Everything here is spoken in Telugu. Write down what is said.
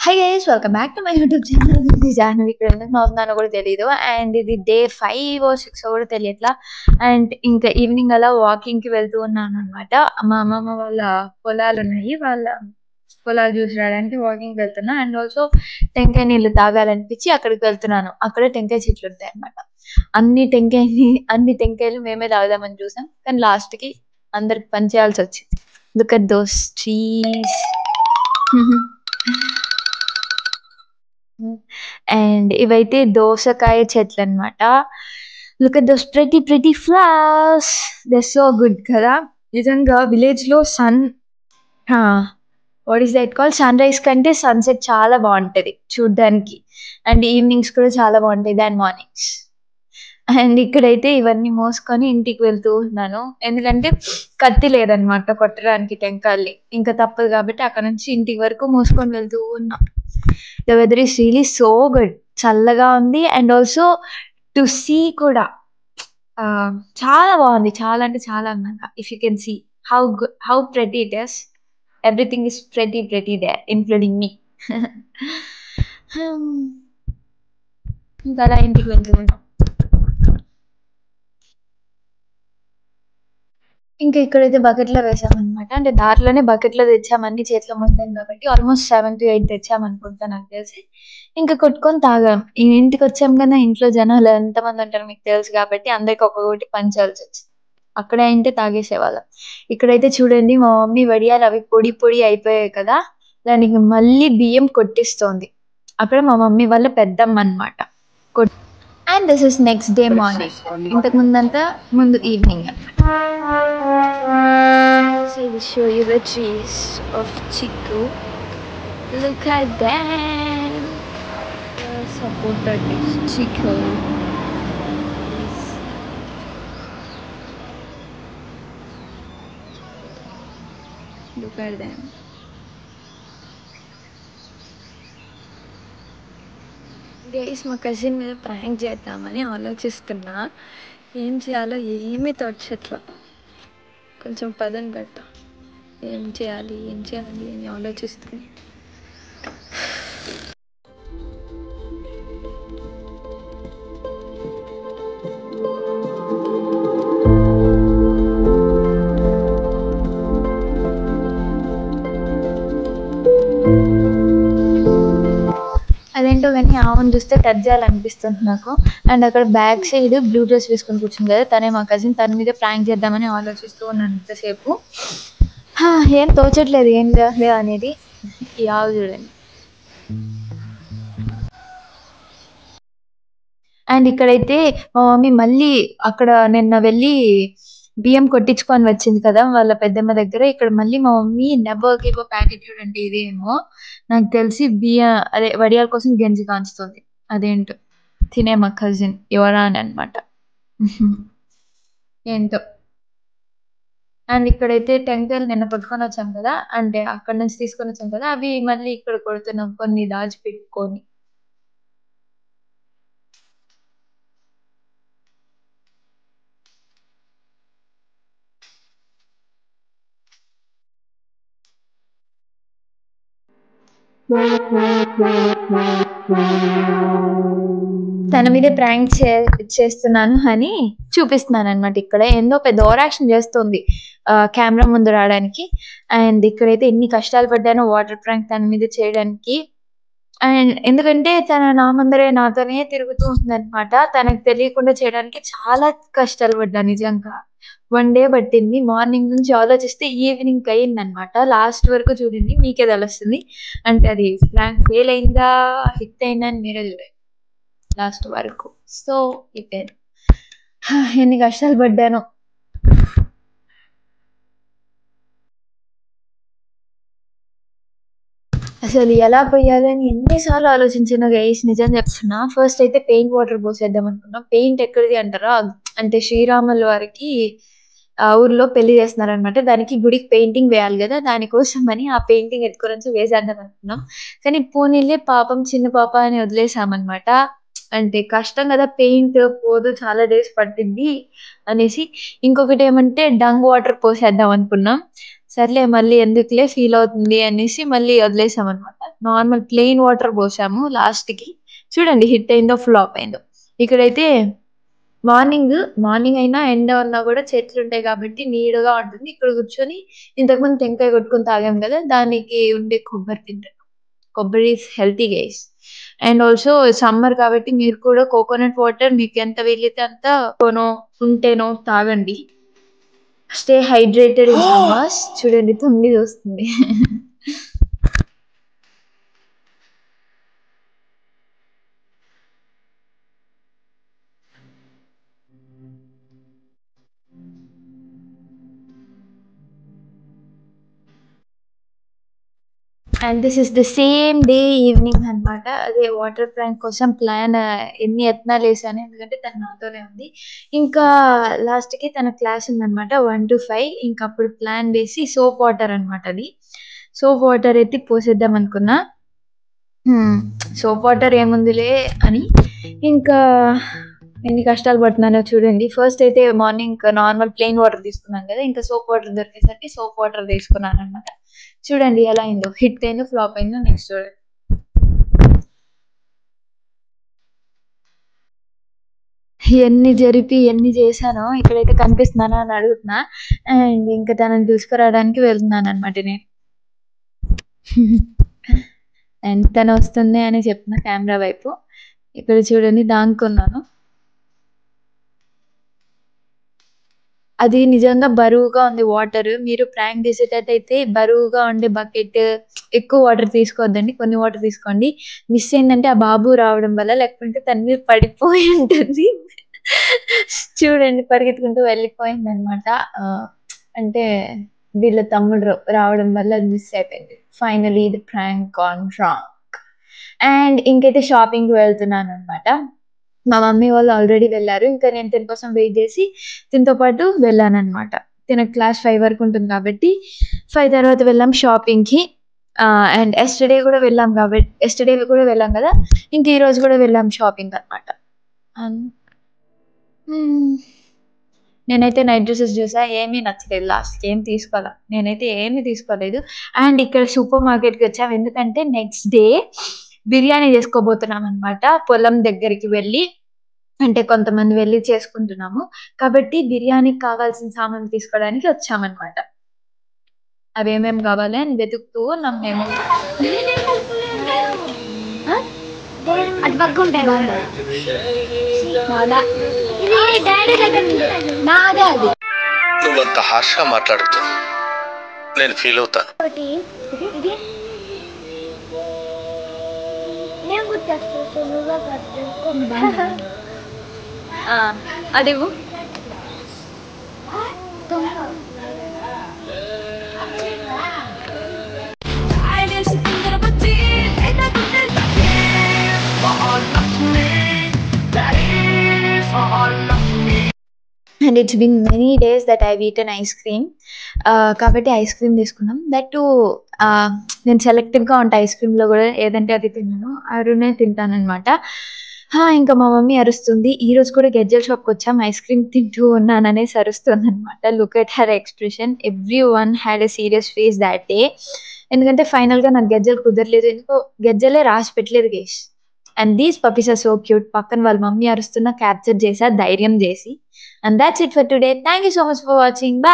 Hi guys welcome back to my YouTube channel. ఇది జాహ్నవి. ఇక్కడ ఎందుకు అవుతున్నానో కూడా తెలియదు. అండ్ ఇది డే 5 or 6 కూడా తెలియట్లా. అండ్ ఇంకా ఈవినింగ్ అలా వాకింగ్ కి వెళ్తూ ఉన్నాను అనమాట. మా అమ్మమ్మ వాళ్ళ పొలాలు ఉన్నాయి, వాళ్ళ పొలాలు చూసి రావడానికి వాకింగ్ వెళ్తున్నా. అండ్ ఆల్సో టెంకాయ నీళ్ళు తాగాలనిపించి అక్కడికి వెళ్తున్నాను. అక్కడే టెంకాయ చెట్లు ఉంటాయి అనమాట. అన్ని టెంకాయలు మేమే తాగుదామని చూసాం, కానీ లాస్ట్ కి అందరికి పంచేయాల్సి వచ్చింది. Look at those trees. And ఇవైతే దోసకాయ చెట్లు అన్నమాట. Look at those pretty flowers. They so good కదా. నిజంగా విలేజ్ లో what is that call sunrise కంటే సన్సెట్ చాలా బాగుంటది చూడ్డానికి. అండ్ ఈవినింగ్స్ కూడా చాలా బాగుంటాయి దాని మార్నింగ్స్. అండ్ ఇక్కడైతే ఇవన్నీ మోసుకొని ఇంటికి వెళ్తూ ఉన్నాను, ఎందుకంటే కత్తి లేదనమాట కొట్టడానికి టెంకాయల్ని. ఇంకా తప్పదు కాబట్టి అక్కడ నుంచి ఇంటికి వరకు మోసుకొని వెళ్తూ ఉన్నాం. The weather is really so good. చల్లగా ఉంది. అండ్ ఆల్సో టు సీ కూడా చాలా బాగుంది. చాలా అంటే చాలా అందంగా. If you can see how pretty it is. Everything is pretty there including me. ఇంకా అలా ఇంటికి వెళ్తూ ఉన్నాం. ఇంకా ఇక్కడైతే బకెట్లో వేసామనమాట. అంటే దారిలోనే బకెట్లో తెచ్చామని చేతిలో మొత్తం కాబట్టి ఆల్మోస్ట్ 7 to 8 తెచ్చామనుకుంటా నాకు తెలిసి. ఇంకా కొట్టుకొని తాగాం. ఇంటికి వచ్చాం కదా, ఇంట్లో జనాలు ఎంతమంది ఉంటారో మీకు తెలుసు కాబట్టి అందరికి ఒక్కొక్కటి పంచాల్సి వచ్చింది. అక్కడే అయితే తాగేసేవాళ్ళం. ఇక్కడైతే చూడండి, మా మమ్మీ వడియాలు అవి పొడి పొడి అయిపోయాయి కదా, దానికి మళ్ళీ బియ్యం కొట్టిస్తోంది. అక్కడ మా మమ్మీ వాళ్ళ పెద్దమ్మ అనమాట. And this is next day morning. ఇంతకు ముందంతా ముందు evening. So I will show you the trees of Chiku. Look at them. The supporter is Chiku. Look at them. Guys, మా కజిన్ మీద ప్రాంక్ చేద్దామని ఆలోచిస్తున్నా. ఏం చేయాలో ఏమీ తోచట్లా. కొంచెం పదం పెట్ట. ఏం చేయాలి అని ఆలోచిస్తుంది. అదేంటో కానీ ఆమెను చూస్తే టచ్ చేయాలనిపిస్తుంది నాకు. అండ్ అక్కడ బ్యాక్ సైడ్ బ్లూ డ్రెస్ వేసుకొని కూర్చుంది కదా, తనే మా కజిన్. తన మీద ప్రాంక్ చేద్దామని ఆలోచిస్తూ ఉన్నాను ఇంతసేపు. ఏం తోచట్లేదు ఏం చేయాలి అనేది. ఈ ఆవు చూడండి. అండ్ ఇక్కడైతే మా మమ్మీ మళ్ళీ అక్కడ నిన్న వెళ్ళి బియ్యం కొట్టించుకొని వచ్చింది కదా వాళ్ళ పెద్దమ్మ దగ్గర. ఇక్కడ మళ్ళీ మా mummy never give up attitude అంటే ఇదేమో నాకు తెలిసి అదే వడియాల కోసం గెంజి కాంచుతుంది. అదేంటో తినే మా కజిన్ యువరాన్ అనమాట. ఏంటో. అండ్ ఇక్కడైతే టెంకాయలు నిన్న పట్టుకొని వచ్చాం కదా, అంటే అక్కడ నుంచి తీసుకొని వచ్చాం కదా, అవి మళ్ళీ ఇక్కడ కొడుతున్నాం కొన్ని దాచిపెట్టుకొని. తన మీద ప్రాంక్ చేస్తున్నాను అని చూపిస్తున్నాను అనమాట. ఇక్కడ ఎన్నో పెద్ద ఓవర్ యాక్షన్ చేస్తుంది కెమెరా ముందు రావడానికి. అండ్ ఇక్కడైతే ఎన్ని కష్టాలు పడ్డానో వాటర్ ప్రాంక్ తన మీద చేయడానికి. అండ్ ఎందుకంటే తన నా ముందరే నాతోనే తిరుగుతూ ఉందన్నమాట. తనకు తెలియకుండా చేయడానికి చాలా కష్టాలు పడ్డా నిజంగా. 1 డే పట్టింది. మార్నింగ్ నుంచి ఆలోచిస్తే ఈవినింగ్ అయిందనమాట. లాస్ట్ వరకు చూడండి, మీకే తెలుస్తుంది. అంటే అది ప్రాంక్ ఫెయిల్ అయిందా హిట్ అయిందా అని మీరే చూడండి లాస్ట్ వరకు. సో ఇట్ ఎన్ని కష్టాలు పడ్డానో. అసలు ఎలా పోయాలని ఎన్నిసార్లు ఆలోచించానో గైస్, నిజం చెప్తున్నా. ఫస్ట్ అయితే పెయింట్ వాటర్ పోసేద్దాం అనుకున్నాం. పెయింట్ ఎక్కడిది అంటారా, అంటే శ్రీరాముల వారికి ఊర్లో పెళ్లి చేస్తున్నారనమాట. దానికి గుడికి పెయింటింగ్ వేయాలి కదా, దానికోసం అని ఆ పెయింటింగ్ ఎత్తుకొని వేసేద్దాం అనుకున్నాం. కానీ పోనీలే పాపం చిన్న పాప అని వదిలేసామన్నమాట. అంటే కష్టం కదా, పెయింట్ పోదు, చాలా డేస్ పట్టింది అనేసి. ఇంకొకటి ఏమంటే డంగ్ వాటర్ పోసేద్దాం అనుకున్నాం. సర్లే మళ్ళీ ఎందుకులే ఫీల్ అవుతుంది అనేసి మళ్ళీ వదిలేసాం అనమాట. నార్మల్ ప్లెయిన్ వాటర్ పోసాము లాస్ట్ కి. చూడండి హిట్ అయిందో ఫ్లాప్ అయిందో. ఇక్కడైతే మార్నింగ్ అయినా ఎండ ఉన్నా కూడా చెట్లు ఉంటాయి కాబట్టి నీడగా ఉంటుంది. ఇక్కడ కూర్చొని ఇంతకుముందు టెంకాయ కొట్టుకొని తాగాం కదా, దానికి ఉండే కొబ్బరి తింటాను. కొబ్బరి is healthy guys. And also summer కాబట్టి మీరు కూడా కోకోనట్ వాటర్ మీకు ఎంత వీలైతే అంత ఉంటేనో తాగండి. Stay hydrated in summers. చూడండి 9 వస్తుంది. And this is the same day evening అనమాట. అదే వాటర్ ప్రాంక్ కోసం ప్లాన్ ఎన్ని యత్నాలు వేసాను, ఎందుకంటే తను నాతోనే ఉంది. ఇంకా లాస్ట్కి తన క్లాస్ ఉందనమాట 1 to 5. ఇంకా అప్పుడు ప్లాన్ వేసి సోప్ వాటర్ అనమాట. అది సోప్ వాటర్ ఎత్తి పోసేద్దాం అనుకున్నా. సోప్ వాటర్ ఏముందిలే అని ఇంకా ఎన్ని కష్టాలు పడుతున్నానో చూడండి. ఫస్ట్ అయితే మార్నింగ్ నార్మల్ ప్లెయిన్ వాటర్ తీసుకున్నాను కదా, ఇంకా సోప్ వాటర్ దొరికేసరికి సోప్ వాటర్ తీసుకున్నాను అనమాట. చూడండి ఎలా అయిందో, హిట్ అయిందో ఫ్లాప్ అయిందో నెక్స్ట్ చూడండి. ఎన్ని చేశానో ఇక్కడైతే కనిపిస్తున్నానా అని అడుగుతున్నా. అండ్ ఇంకా తనని తీసుకురావడానికి వెళ్తున్నాను అనమాట నేను. అండ్ తను వస్తుంది అని చెప్తున్నా కెమెరా వైపు. ఇక్కడ చూడండి దాక్కున్నాను. అది నిజంగా బరువుగా ఉంది వాటర్. మీరు ప్రాంక్ చేసేటట్టయితే బరువుగా ఉండే బకెట్, ఎక్కువ వాటర్ తీసుకోవద్దండి, కొన్ని వాటర్ తీసుకోండి. మిస్ అయిందంటే ఆ బాబు రావడం వల్ల, లేకపోతే తన మీద పడిపోయి ఉంటుంది. చూడండి పరిగెత్తుకుంటూ వెళ్ళిపోయింది అనమాట. అంటే వీళ్ళ తమ్ముడు రావడం వల్ల అది మిస్ అయిపోయింది. Finally the prank gone wrong. And ఇంకైతే షాపింగ్ వెళ్తున్నాను అనమాట. మా మమ్మీ వాళ్ళు ఆల్రెడీ వెళ్ళారు. ఇంకా నేను తిన కోసం వెయిట్ చేసి తినతో పాటు వెళ్ళాను అనమాట. తిన క్లాస్ 5 వరకు ఉంటుంది కాబట్టి 5 తర్వాత వెళ్ళాం షాపింగ్కి. అండ్ ఎస్టర్డే కూడా వెళ్ళాం కదా, ఇంక ఈ రోజు కూడా వెళ్ళాం షాపింగ్ అనమాట. నేనైతే నైట్ డ్రెస్సెస్ చూసా, ఏమీ నచ్చలేదు. లాస్ట్కి నేనైతే ఏమీ తీసుకోలేదు. అండ్ ఇక్కడ సూపర్ మార్కెట్కి వచ్చాం, ఎందుకంటే నెక్స్ట్ డే బిర్యానీ చేసుకోబోతున్నాం అనమాట. పొలం దగ్గరికి వెళ్ళి, అంటే కొంతమంది వెళ్ళి చేసుకుంటున్నాము కాబట్టి బిర్యానీకి కావాల్సిన సామాన్లు తీసుకోవడానికి వచ్చామన్నమాట. అవి ఏమేమి కావాలి అని వెతుకుతూ ఉన్నాం మేము. నువ్వంత హార్ష్గా మాట్లాడుతూ నేను ఫీల్ అవుతాను. అది and it's been many days that I've eaten ice cream. కాబట్టి ఐస్ క్రీమ్ తీసుకున్నాం. దట్ టు నేను సెలెక్టివ్గా ఉంటా ఐస్ క్రీమ్లో కూడా, ఏదంటే అది తిన్నాను, అరునే తింటానమాట. ఇంకా మా మమ్మీ అరుస్తుంది. ఈ రోజు కూడా గెజ్జల్ షాప్కి వచ్చాం, ఐస్ క్రీమ్ తింటూ ఉన్నాననేసి అరుస్తుంది అనమాట. Look at her expression. Everyone had a serious face that day. ఎందుకంటే ఫైనల్గా నాకు గెజ్జలు కుదరలేదు, ఎందుకో గెజ్జలే రాసి పెట్టలేదు గేష్. And these puppies are so cute. పక్కన వాళ్ళ మమ్మీ అరుస్తున్నా క్యాప్చర్ చేసా ధైర్యం చేసి. And that's it for today. Thank you so much for watching. Bye.